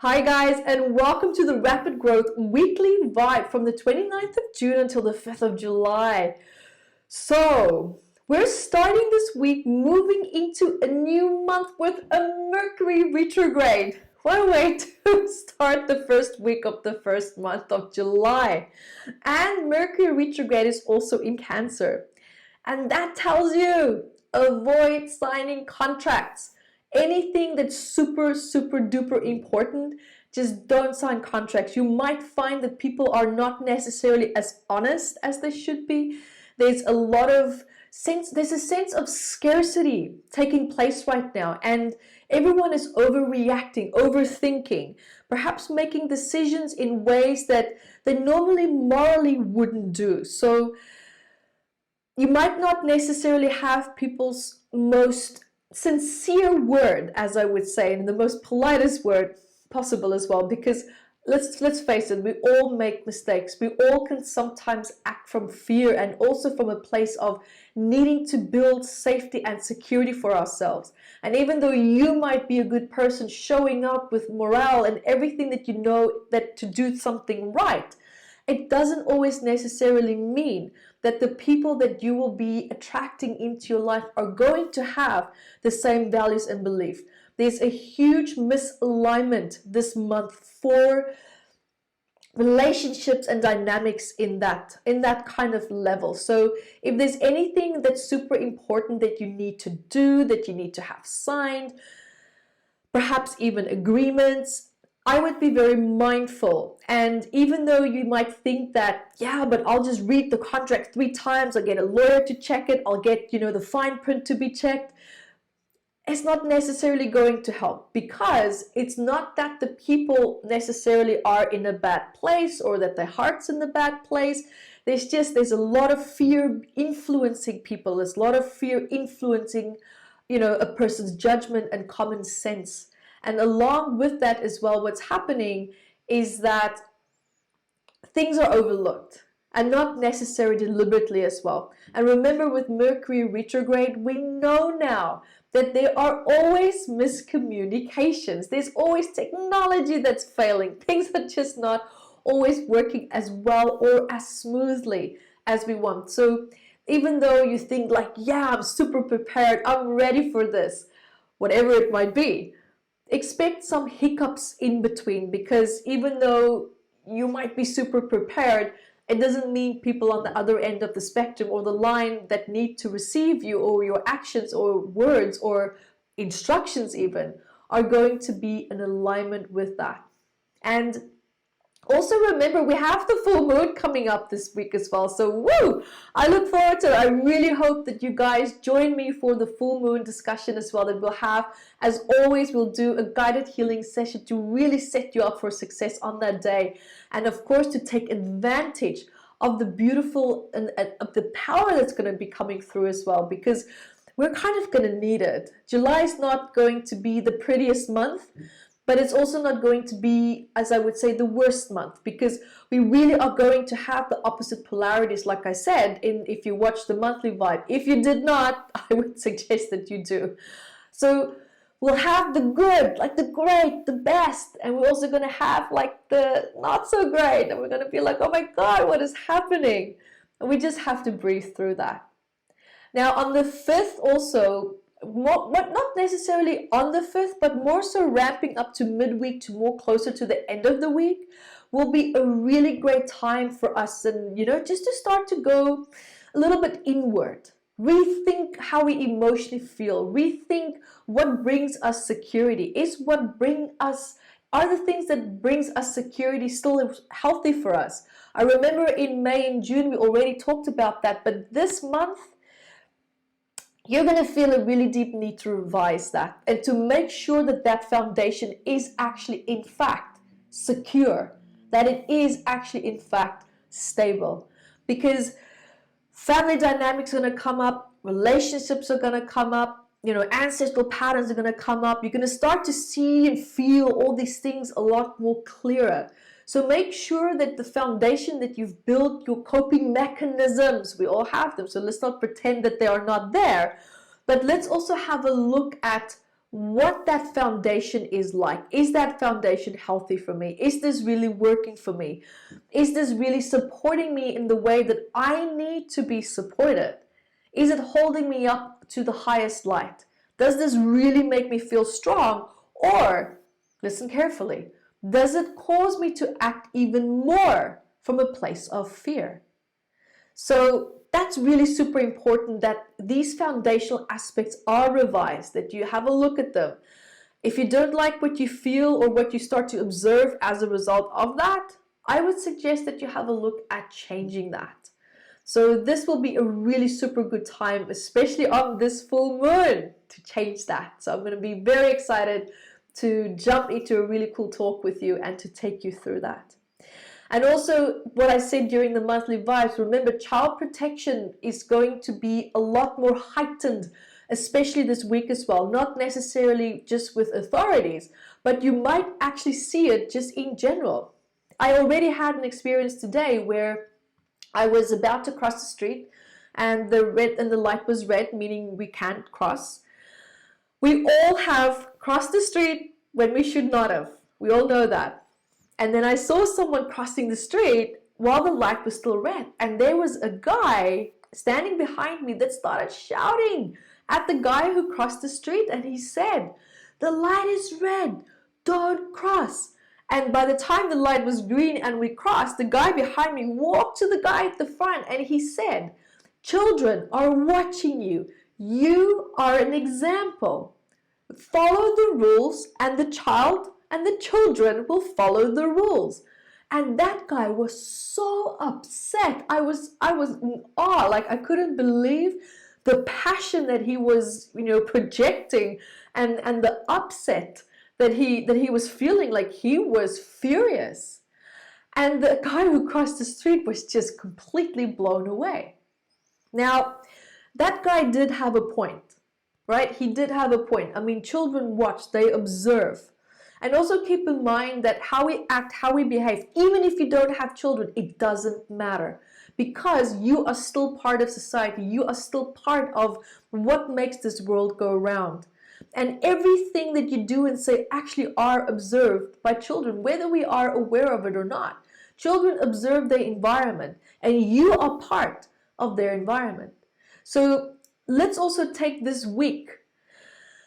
Hi guys, and welcome to the Rapid Growth Weekly Vibe from the 29th of June until the 5th of July. So, we're starting this week moving into a new month with a Mercury retrograde. What a way to start the first week of the first month of July. And Mercury retrograde is also in Cancer. And that tells you, avoid signing contracts. Anything that's super duper important, just don't sign contracts. You might find that people are not necessarily as honest as they should be. There's a sense of scarcity taking place right now, and everyone is overreacting, overthinking, perhaps making decisions in ways that they normally morally wouldn't do. So you might not necessarily have people's most sincere word, as I would say, and the most politest word possible as well, because let's face it, we all make mistakes. We all can sometimes act from fear and also from a place of needing to build safety and security for ourselves. And even though you might be a good person showing up with morale and everything that you know that to do something right, it doesn't always necessarily mean that the people that you will be attracting into your life are going to have the same values and belief. There's a huge misalignment this month for relationships and dynamics in that kind of level. So if there's anything that's super important that you need to do, that you need to have signed, perhaps even agreements, I would be very mindful. And even though you might think that, yeah, but I'll just read the contract 3 times, I'll get a lawyer to check it, I'll get, the fine print to be checked, it's not necessarily going to help, because it's not that the people necessarily are in a bad place or that their heart's in the bad place. There's a lot of fear influencing people. There's a lot of fear influencing, a person's judgment and common sense. And along with that as well, what's happening is that things are overlooked and not necessarily deliberately as well. And remember, with Mercury retrograde, we know now that there are always miscommunications. There's always technology that's failing. Things are just not always working as well or as smoothly as we want. So even though you think like, yeah, I'm super prepared, I'm ready for this, whatever it might be, expect some hiccups in between, because even though you might be super prepared, it doesn't mean people on the other end of the spectrum or the line that need to receive you or your actions or words or instructions even are going to be in alignment with that. And also remember, we have the full moon coming up this week as well. So woo! I look forward to it. I really hope that you guys join me for the full moon discussion as well that we'll have. As always, we'll do a guided healing session to really set you up for success on that day. And of course, to take advantage of the beautiful and of the power that's going to be coming through as well, because we're kind of going to need it. July is not going to be the prettiest month, but it's also not going to be, as I would say, the worst month, because we really are going to have the opposite polarities, like I said, if you watch the monthly vibe. If you did not, I would suggest that you do. So we'll have the good, like the great, the best, and we're also going to have like the not so great, and we're going to be like, oh my God, what is happening? And we just have to breathe through that. Now on the 5th also, not necessarily on the 5th, but more so ramping up to midweek to more closer to the end of the week, will be a really great time for us, and just to start to go a little bit inward, rethink how we emotionally feel, rethink what brings us security. Are the things that brings us security still healthy for us? I remember in May and June we already talked about that, but this month you're going to feel a really deep need to revise that and to make sure that that foundation is actually in fact secure, that it is actually in fact stable. Because family dynamics are going to come up, relationships are going to come up, ancestral patterns are going to come up. You're going to start to see and feel all these things a lot more clearer. So make sure that the foundation that you've built, your coping mechanisms, we all have them, so let's not pretend that they are not there, but let's also have a look at what that foundation is like. Is that foundation healthy for me? Is this really working for me? Is this really supporting me in the way that I need to be supported? Is it holding me up to the highest light? Does this really make me feel strong? Or, listen carefully, does it cause me to act even more from a place of fear? So that's really super important, that these foundational aspects are revised, that you have a look at them. If you don't like what you feel or what you start to observe as a result of that, I would suggest that you have a look at changing that. So this will be a really super good time, especially on this full moon, to change that. So I'm going to be very excited to jump into a really cool talk with you and to take you through that. And also, what I said during the monthly vibes, remember, child protection is going to be a lot more heightened, especially this week as well. Not necessarily just with authorities, but you might actually see it just in general. I already had an experience today where I was about to cross the street and the light was red, meaning we can't cross. We all have crossed the street when we should not have. We all know that. And then I saw someone crossing the street while the light was still red. And there was a guy standing behind me that started shouting at the guy who crossed the street. And he said, "The light is red, don't cross." And by the time the light was green and we crossed, the guy behind me walked to the guy at the front and he said, "Children are watching you. You are an example. Follow the rules and the children will follow the rules." And that guy was so upset. I was in awe. Like, I couldn't believe the passion that he was, projecting, and the upset that he was feeling. Like, he was furious. And the guy who crossed the street was just completely blown away. Now, that guy did have a point, right? He did have a point. I mean, children watch, they observe. And also keep in mind that how we act, how we behave, even if you don't have children, it doesn't matter. Because you are still part of society. You are still part of what makes this world go round. And everything that you do and say actually are observed by children, whether we are aware of it or not. Children observe their environment, and you are part of their environment. So let's also take this week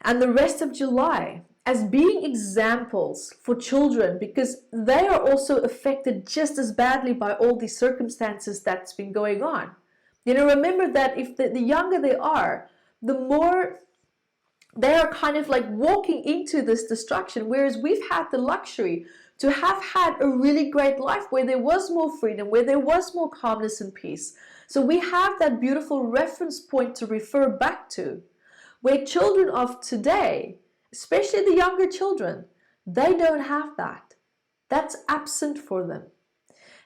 and the rest of July as being examples for children, because they are also affected just as badly by all these circumstances that's been going on. Remember that if the younger they are, the more they are kind of like walking into this destruction, whereas we've had the luxury to have had a really great life where there was more freedom, where there was more calmness and peace. So we have that beautiful reference point to refer back to, where children of today, especially the younger children, they don't have that. That's absent for them.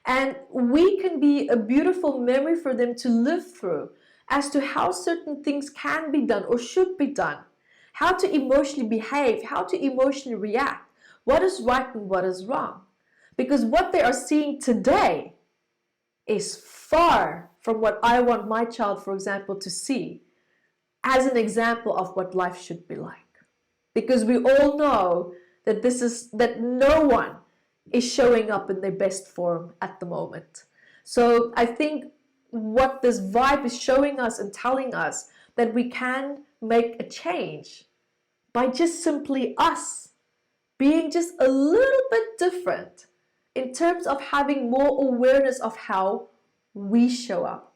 And we can be a beautiful memory for them to live through as to how certain things can be done or should be done, how to emotionally behave, how to emotionally react, what is right and what is wrong. Because what they are seeing today is far from what I want my child, for example, to see as an example of what life should be like. Because we all know that no one is showing up in their best form at the moment. So I think what this vibe is showing us and telling us, that we can make a change by just simply us being just a little bit different in terms of having more awareness of how we show up.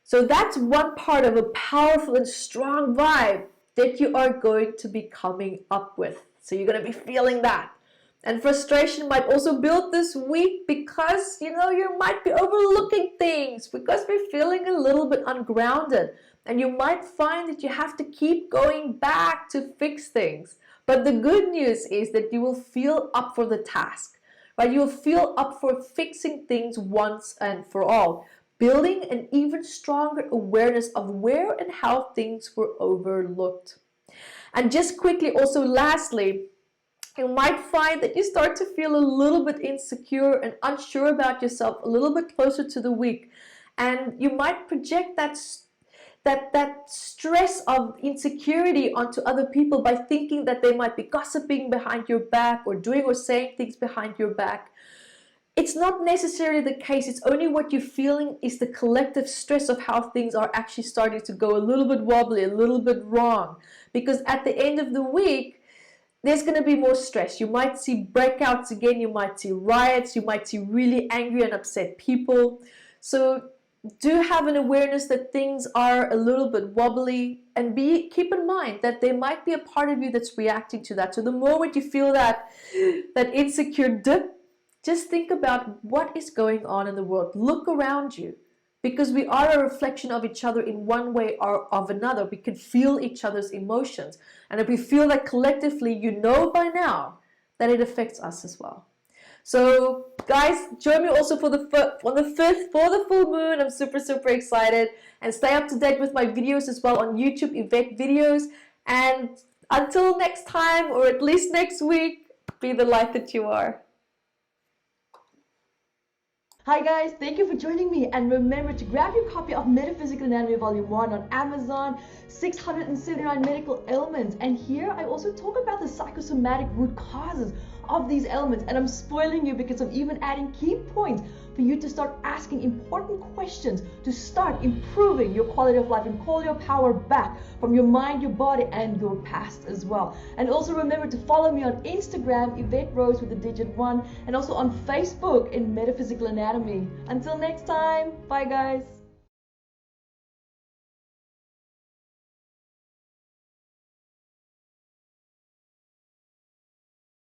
So that's one part of a powerful and strong vibe that you are going to be coming up with. So you're going to be feeling that. And frustration might also build this week because, you might be overlooking things because we're feeling a little bit ungrounded. And you might find that you have to keep going back to fix things. But the good news is that you will feel up for the task, right? You'll feel up for fixing things once and for all, building an even stronger awareness of where and how things were overlooked. And just quickly, also lastly, you might find that you start to feel a little bit insecure and unsure about yourself a little bit closer to the week. And you might project that stress of insecurity onto other people by thinking that they might be gossiping behind your back or doing or saying things behind your back. It's not necessarily the case. It's only what you're feeling is the collective stress of how things are actually starting to go a little bit wobbly, a little bit wrong. Because at the end of the week, there's going to be more stress. You might see breakouts again, you might see riots, you might see really angry and upset people. So do have an awareness that things are a little bit wobbly, and keep in mind that there might be a part of you that's reacting to that. So the moment you feel that insecure dip, just think about what is going on in the world. Look around you, because we are a reflection of each other in one way or of another. We can feel each other's emotions. And if we feel that collectively, you know by now that it affects us as well. So guys, join me also for the 5th for the full moon. I'm super, super excited. And stay up to date with my videos as well on YouTube, Yvette Videos. And until next time, or at least next week, be the light that you are. Hi guys, thank you for joining me, and remember to grab your copy of Metaphysical Anatomy Volume 1 on Amazon, 679 medical ailments. And here I also talk about the psychosomatic root causes of these ailments, and I'm spoiling you because I'm even adding key points for you to start asking important questions to start improving your quality of life and call your power back from your mind, your body, and your past as well. And also remember to follow me on Instagram, Yvette Rose with the digit 1, and also on Facebook in Metaphysical Anatomy. Until next time, bye guys.